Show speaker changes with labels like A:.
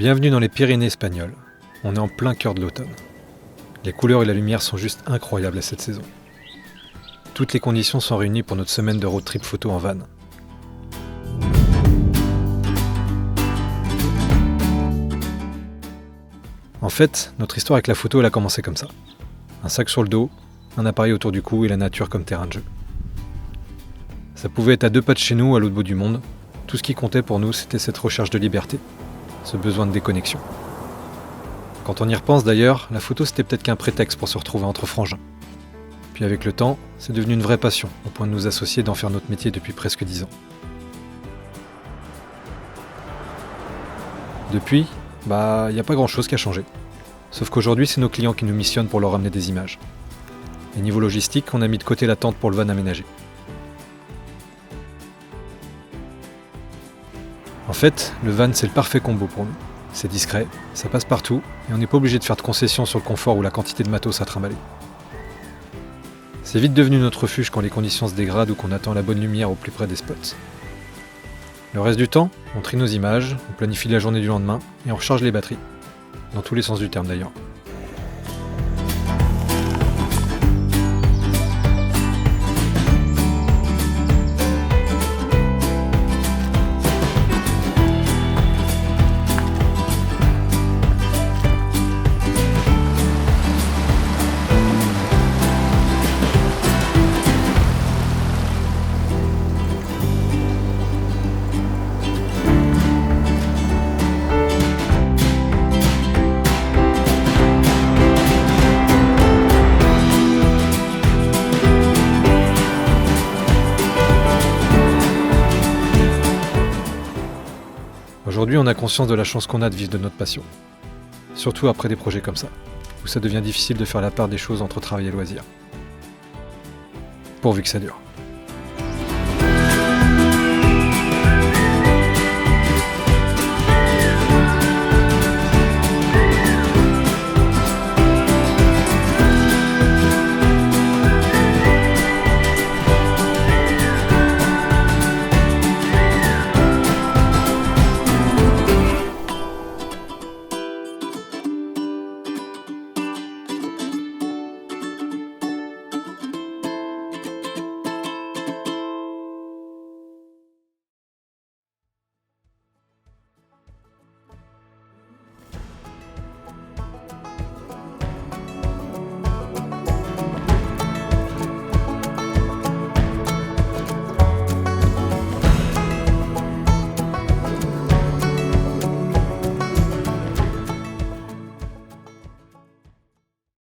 A: Bienvenue dans les Pyrénées espagnoles. On est en plein cœur de l'automne. Les couleurs et la lumière sont juste incroyables à cette saison. Toutes les conditions sont réunies pour notre semaine de road trip photo en van. En fait, notre histoire avec la photo, elle a commencé comme ça. Un sac sur le dos, un appareil autour du cou et la nature comme terrain de jeu. Ça pouvait être à 2 pas de chez nous, à l'autre bout du monde. Tout ce qui comptait pour nous, c'était cette recherche de liberté, ce besoin de déconnexion. Quand on y repense d'ailleurs, la photo c'était peut-être qu'un prétexte pour se retrouver entre frangins. Puis avec le temps, c'est devenu une vraie passion, au point de nous associer et d'en faire notre métier depuis presque 10 ans. Depuis, il n'y a pas grand-chose qui a changé. Sauf qu'aujourd'hui, c'est nos clients qui nous missionnent pour leur ramener des images. Et niveau logistique, on a mis de côté l'attente pour le van aménagé. En fait, le van, c'est le parfait combo pour nous. C'est discret, ça passe partout, et on n'est pas obligé de faire de concessions sur le confort ou la quantité de matos à trimballer. C'est vite devenu notre refuge quand les conditions se dégradent ou qu'on attend la bonne lumière au plus près des spots. Le reste du temps, on trie nos images, on planifie la journée du lendemain, et on recharge les batteries. Dans tous les sens du terme d'ailleurs. Aujourd'hui, on a conscience de la chance qu'on a de vivre de notre passion. Surtout après des projets comme ça, où ça devient difficile de faire la part des choses entre travail et loisirs. Pourvu que ça dure.